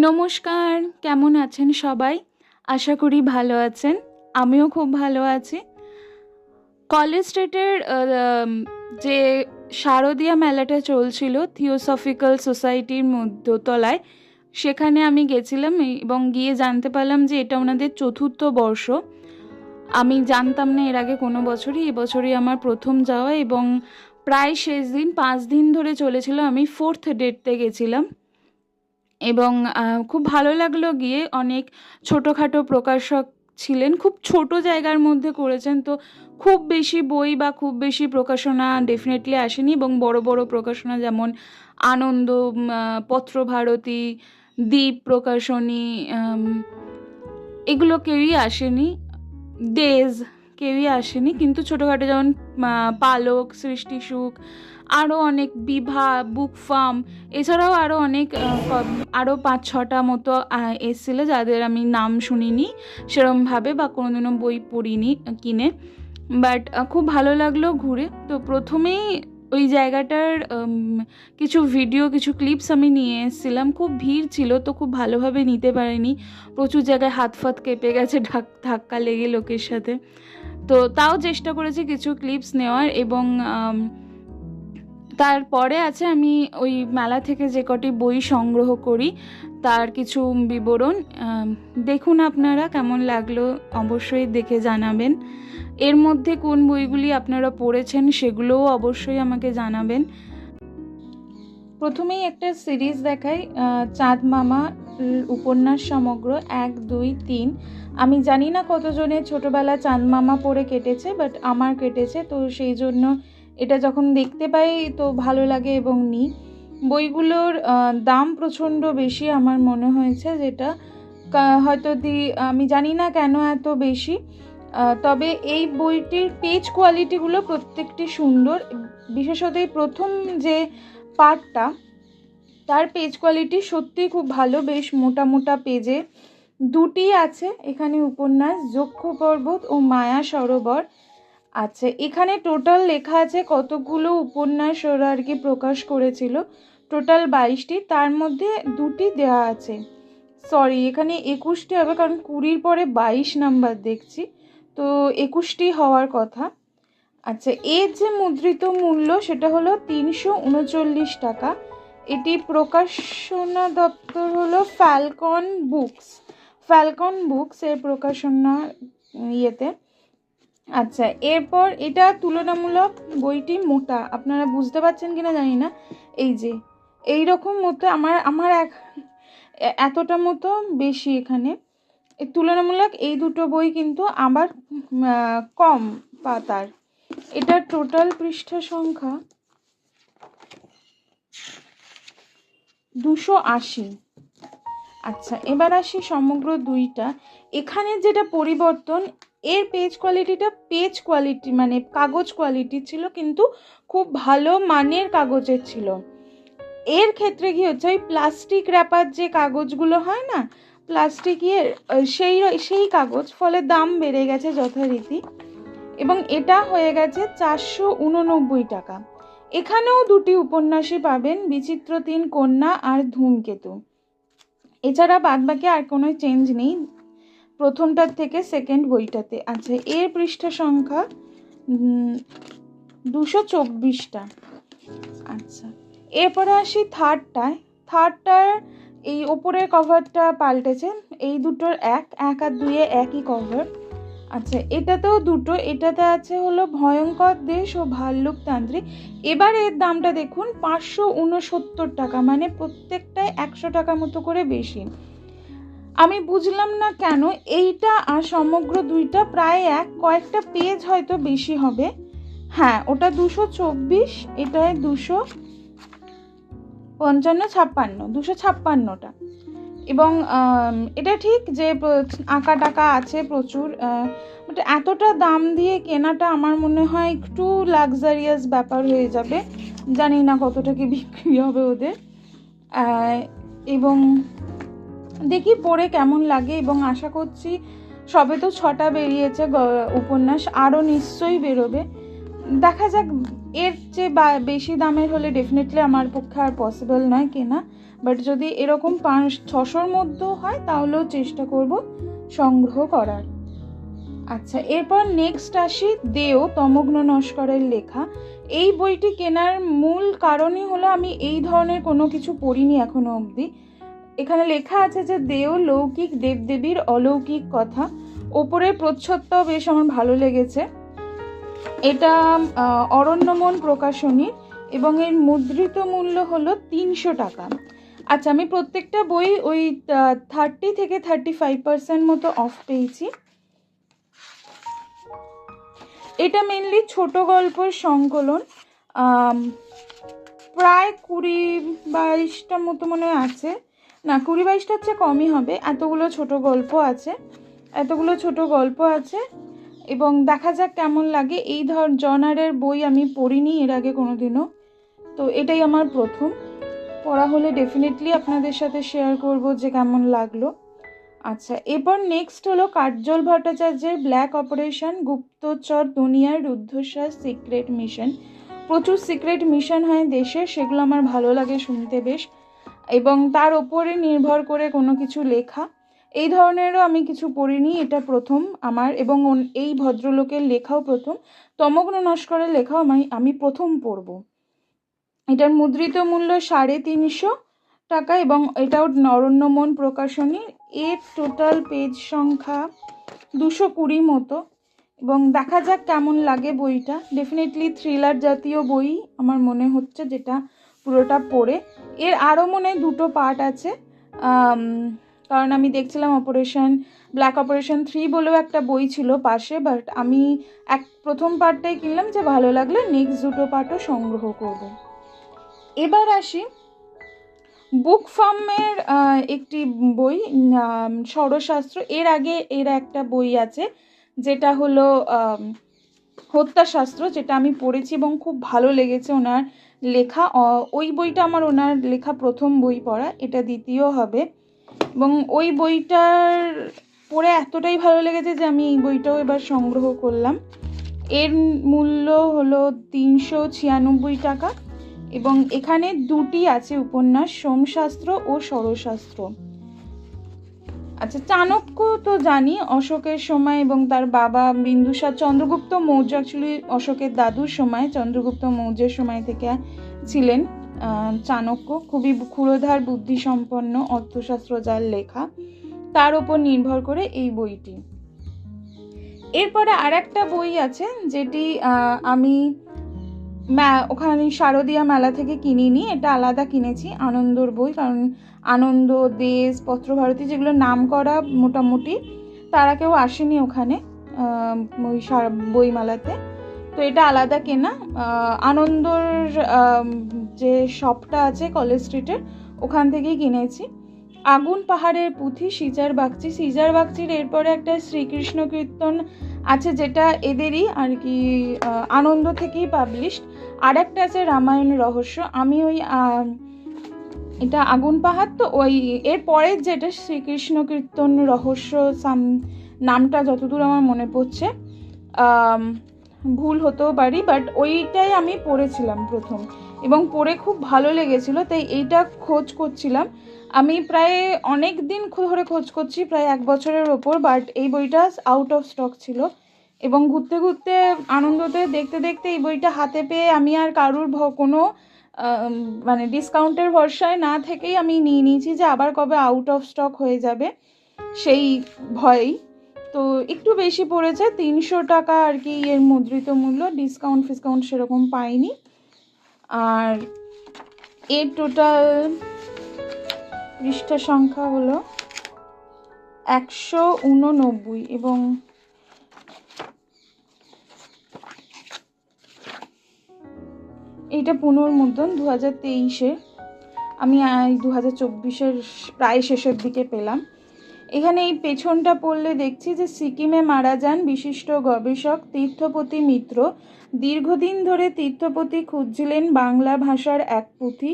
নমস্কার, কেমন আছেন সবাই? আশা করি ভালো আছেন। আমিও খুব ভালো আছি। কলেজ স্ট্রিটের যে শারদীয়া মেলাটা চলছিল থিওসফিক্যাল সোসাইটির দোতলায়, সেখানে আমি গেছিলাম এবং গিয়ে জানতে পারলাম যে এটা ওনাদের ৪র্থ বর্ষ। আমি জানতাম না এর আগে কোনো বছরই। এবছরই আমার প্রথম যাওয়া এবং প্রায় শেষ দিন, ৫ দিন ধরে চলেছিল। আমি 4th ডেটতে গেছিলাম এবং খুব ভালো লাগলো গিয়ে। অনেক ছোটোখাটো প্রকাশক ছিলেন, খুব ছোট জায়গার মধ্যে করেছেন, তো খুব বেশি বই বা খুব বেশি প্রকাশনা ডেফিনেটলি আসেনি। এবং বড় বড় প্রকাশনা যেমন আনন্দ, পত্রভারতী, দ্বীপ প্রকাশনী, এগুলো কেউই আসেনি। ডেজ কেউই আসেনি, কিন্তু ছোটোখাটো যেমন পালক, সৃষ্টিসুখ, আরও অনেক, বিভা, বুক ফার্ম, এছাড়াও আরও অনেক আরও ৫-৬টা মতো এসেছিলো যাদের আমি নাম শুনিনি সেরমভাবে বা কোনোদিনও বই পড়িনি কিনে। বাট খুব ভালো লাগলো ঘুরে। তো প্রথমেই ওই জায়গাটার কিছু ভিডিও, কিছু ক্লিপস আমি নিয়ে এসেছিলাম। খুব ভিড় ছিল তো খুব ভালোভাবে নিতে পারিনি, প্রচুর জায়গায় হাত ফাত কেঁপে গেছে ধাক্কা লেগে লোকের সাথে। তো তাও চেষ্টা করেছি কিছু ক্লিপস নেওয়ার। এবং তারপরে আছে আমি ওই মেলা থেকে যে কটি বই সংগ্রহ করি তার কিছু বিবরণ। দেখুন আপনারা, কেমন লাগলো অবশ্যই দেখে জানাবেন। এর মধ্যে কোন বইগুলি আপনারা পড়েছেন সেগুলোও অবশ্যই আমাকে জানাবেন। প্রথমেই একটা সিরিজ দেখাই, চাঁদ মামা উপন্যাস সমগ্র ১, ২, ৩। আমি জানি না কতজনের ছোটোবেলা চাঁদ মামা পড়ে কেটেছে, বাট আমার কেটেছে, তো সেই জন্য এটা যখন দেখতে পাই তো ভালো লাগে এবং নিই। বইগুলোর দাম প্রচণ্ড বেশি আমার মনে হয়েছে, যেটা হয়তো আমি জানি না কেন এত বেশি। তবে এই বইটির পেজ কোয়ালিটিগুলো প্রত্যেকটি সুন্দর, বিশেষত এই প্রথম যে পার্টটা তার পেজ কোয়ালিটি সত্যিই খুব ভালো, বেশ মোটা মোটা পেজে। দুটি আছে এখানে উপন্যাস, যক্ষ পর্বত ও মায়া সরোবর। আচ্ছা, এখানে টোটাল লেখা আছে কতগুলো উপন্যাস ওরা আর কি প্রকাশ করেছিল, টোটাল 22টি, তার মধ্যে দুটি দেওয়া আছে। সরি, এখানে 21টি হবে, কারণ 20-র পরে 22 নাম্বার দেখছি, তো 21টি হওয়ার কথা। আচ্ছা, এর যে মুদ্রিত মূল্য সেটা হলো 339 টাকা। এটি প্রকাশনা দপ্তর হলো ফ্যালকন বুকস এর প্রকাশনা ইয়েতে। আচ্ছা, এরপর এটা তুলনামূলক বইটি মোটা, আপনারা বুঝতে পারছেন কিনা জানি না, এই যে এইরকম মতো আমার এতটা মতো বেশি এখানে। তুলনামূলক এই দুটো বই কিন্তু আবার কম পাতার। এটা টোটাল পৃষ্ঠা সংখ্যা 280। আচ্ছা, এবার আসি সমগ্র 2টা। এখানে যেটা পরিবর্তন, এর পেজ কোয়ালিটি মানে কাগজ কোয়ালিটি ছিল, কিন্তু খুব ভালো মানের কাগজের ছিল। এর ক্ষেত্রে কি হচ্ছে, ওই প্লাস্টিক র্যাপার যে কাগজগুলো হয় না, প্লাস্টিকের সেই কাগজ, ফলে দাম বেড়ে গেছে যথারীতি, এবং এটা হয়ে গেছে 489 টাকা। এখানেও দুটি উপন্যাসই পাবেন, বিচিত্র 3 কন্যা আর ধূমকেতু। এছাড়া বাদবাকি আর কোনো চেঞ্জ নেই প্রথমটার থেকে সেকেন্ড বইটাতে। আচ্ছা, এর পৃষ্ঠা সংখ্যা 224টা। আচ্ছা, এরপরে আসি থার্ডটার এই ওপরের কভারটা পাল্টেছে, এই দুটোর এক আর 2 একই কভার। আচ্ছা, এটাতেও দুটো, এটাতে আছে হলো ভয়ঙ্কর দেশ ও ভাল্লুকতান্ত্রিক। এবার এর দামটা দেখুন, 569 টাকা, মানে প্রত্যেকটায় 100 টাকা মতো করে বেশি। আমি বুঝলাম না কেন। এইটা আর সমগ্র 2টা প্রায় কয়েকটা পেজ হয়তো বেশি হবে। হ্যাঁ, ওটা 224, এটায় 256টা। এবং এটা ঠিক যে আঁকা টাকা আছে প্রচুর, বাট এতটা দাম দিয়ে কেনাটা আমার মনে হয় একটু লাক্সারিয়াস ব্যাপার হয়ে যাবে। জানি না কতটা কি বিক্রি হবে ওদের। এবং দেখি পড়ে কেমন লাগে, এবং আশা করছি, সবে তো 6টা বেরিয়েছে উপন্যাস, আরও নিশ্চয়ই বেরোবে। দেখা যাক, এর চেয়ে বেশি দামের হলে ডেফিনেটলি আমার পক্ষে আর পসিবল নয় কেনা, বাট যদি এরকম 500-600-র মধ্যেও হয় তাহলেও চেষ্টা করব সংগ্রহ করার। আচ্ছা, এরপর নেক্সট আসি দেও তমগ্ন নস্করের লেখা। এই বইটি কেনার মূল কারণই হলো আমি এই ধরনের কোনো কিছু পড়িনি এখনো অবধি। এখানে লেখা আছে যে দেও লৌকিক দেবদেবীর অলৌকিক কথা। ওপরের প্রচ্ছদটাও বেশ আমার ভালো লেগেছে। এটা অরণ্যমন প্রকাশনীর এবং এর মুদ্রিত মূল্য হলো 300 টাকা। আচ্ছা, আমি প্রত্যেকটা বই ওই 30 থেকে 35% মতো অফ পেয়েছি। এটা মেনলি ছোট গল্পের সংকলন, প্রায় 20-22টার মতো মনে আছে, না 20-22টার চেয়ে কমই হবে। এতগুলো ছোট গল্প আছে এবং দেখা যাক কেমন লাগে। এই জনারের বই আমি পড়িনি এর আগে কোনোদিনও, তো এটাই আমার প্রথম পড়া। হলে ডেফিনেটলি আপনাদের সাথে শেয়ার করব যে কেমন লাগলো। আচ্ছা, এরপর নেক্সট হলো কার্জল ভট্টাচার্যের ব্ল্যাক অপারেশন, গুপ্তচর দুনিয়ার রুদ্ধশ্বাস, সিক্রেট মিশন। প্রচুর সিক্রেট মিশন হয় দেশে, সেগুলো আমার ভালো লাগে শুনতে বেশ, এবং তার ওপরে নির্ভর করে কোনো কিছু লেখা। এই ধরনেরও আমি কিছু পড়িনি, এটা প্রথম আমার, এবং এই ভদ্রলোকের লেখাও প্রথম। তমগ্ন নস্করের লেখাও আমি প্রথম পড়ব। এটার মুদ্রিত মূল্য 350 টাকা এবং এটাও অরণ্যমন প্রকাশনী। এর টোটাল পেজ সংখ্যা 220 মতো, এবং দেখা যাক কেমন লাগে বইটা। ডেফিনেটলি থ্রিলার জাতীয় বই আমার মনে হচ্ছে, যেটা পুরোটা পড়ে। এর আরও মনে হয় 2টো পার্ট আছে, কারণ আমি দেখছিলাম ব্ল্যাক অপারেশন 3 বলেও একটা বই ছিল পাশে, বাট আমি প্রথম পার্টটাই কিনলাম, যে ভালো লাগলে নেক্সট 2টো পার্টও সংগ্রহ করব। এবার আসি বুক ফার্মের একটি বই, ষড়শাস্ত্র। এর আগে এর একটা বই আছে যেটা হলো হত্যাশাস্ত্র, যেটা আমি পড়েছি এবং খুব ভালো লেগেছে ওনার লেখা। ওই বইটা আমার ওনার লেখা প্রথম বই পড়া, এটা দ্বিতীয় হবে, এবং ওই বইটার পড়ে এতটাই ভালো লেগেছে যে আমি এই বইটাও এবার সংগ্রহ করলাম। এর মূল্য হলো 396 টাকা, এবং এখানে 2টি আছে উপন্যাস, সোমশাস্ত্র ও ষড়শাস্ত্র। আচ্ছা, চাণক্য তো জানি, অশোকের সময় এবং তার বাবা বিন্দুসার, চন্দ্রগুপ্ত মৌর্য, অ্যাকচুয়ালি অশোকের দাদুর সময়, চন্দ্রগুপ্ত মৌর্যের সময় থেকে ছিলেন চাণক্য। খুবই ক্ষুরধার বুদ্ধিসম্পন্ন, অর্থশাস্ত্র যার লেখা, তার উপর নির্ভর করে এই বইটি। এরপরে আর একটা বই আছে যেটি আমি ওখানে শারদীয়া মেলা থেকে কিনিনি, এটা আলাদা কিনেছি, আনন্দর বই। কারণ আনন্দ, দেশ, পত্রভারতী, যেগুলো নাম করা মোটামুটি, তারা কেউ আসেনি ওখানে ওই বইমেলাতে, তো এটা আলাদা কেনা। আনন্দর যে শপটা আছে কলেজ স্ট্রিটের, ওখান থেকেই কিনেছি। আগুন পাহাড়ের পুঁথি, সিজার বাগচির এরপরে একটা শ্রীকৃষ্ণ কীর্তন আছে, যেটা এদেরই আর কি, আনন্দ থেকেই পাবলিশড। আর একটা আছে রামায়ণ রহস্য। আমি ওই এটা আগুন পাহাড়, তো ওই এর পরের যেটা শ্রীকৃষ্ণ কীর্তন রহস্য নামটা যতদূর আমার মনে পড়ছে, ভুল হতেও পারি, বাট ওইটাই আমি পড়েছিলাম প্রথম, এবং পড়ে খুব ভালো লেগেছিল, তাই এইটা খোঁজ করছিলাম। আমি প্রায় অনেক দিন ধরে খোঁজ করছি, প্রায় 1 বছরের ওপর, বাট এই বইটা আউট অফ স্টক ছিল, এবং ঘুরতে ঘুরতে আনন্দতে দেখতে দেখতে এই বইটা হাতে পেয়ে আমি আর কারুর কোনো মানে ডিসকাউন্টের ভরসায় না থেকেই আমি নিয়ে নিয়েছি, যে আবার কবে আউট অফ স্টক হয়ে যাবে সেই ভয়েই। তো একটু বেশি পড়েছে, 300 টাকা আর কি এর মুদ্রিত মূল্য, ডিসকাউন্ট সেরকম পাইনি। আর এর টোটাল পৃষ্ঠা সংখ্যা হলো 189, এবং এইটা পুনর্মুদ্রণ 2023-এর, আমি 2024-এর প্রায় শেষের দিকে পেলাম। এখানে এই পেছনটা পড়লে দেখছি যে সিকিমে মারা যান বিশিষ্ট গবেষক তীর্থপতি মিত্র। দীর্ঘদিন ধরে তীর্থপতি খুঁজছিলেন বাংলা ভাষার এক পুঁথি।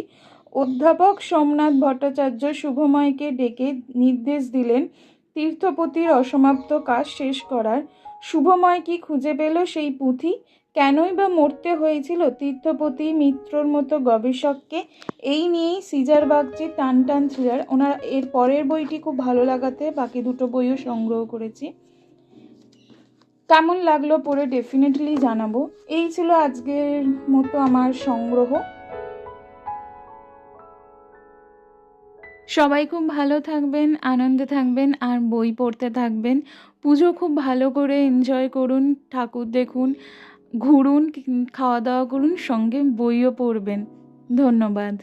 অধ্যাপক সোমনাথ ভট্টাচার্য শুভময়কে ডেকে নির্দেশ দিলেন তীর্থপতির অসমাপ্ত কাজ শেষ করার। শুভময় কি খুঁজে পেল সেই পুঁথি? কেনই বা মরতে হয়েছিল তীর্থপতি মিত্রর মতো গবেষককে, এই নিয়েই সিজার বাগচির টান টান থ্রিলার। ওনার এর পরের বইটি খুব ভালো লাগাতে বাকি দুটো বইও সংগ্রহ করেছি। কেমন লাগলো পড়ে ডেফিনেটলি জানাবো। এই ছিল আজকের মতো আমার সংগ্রহ। সবাই খুব ভালো থাকবেন, আনন্দে থাকবেন আর বই পড়তে থাকবেন। পুজো খুব ভালো করে এনজয় করুন, ঠাকুর দেখুন, ঘুরুন, খাওয়া দাওয়া করুন, সঙ্গে বইও পড়বেন। ধন্যবাদ।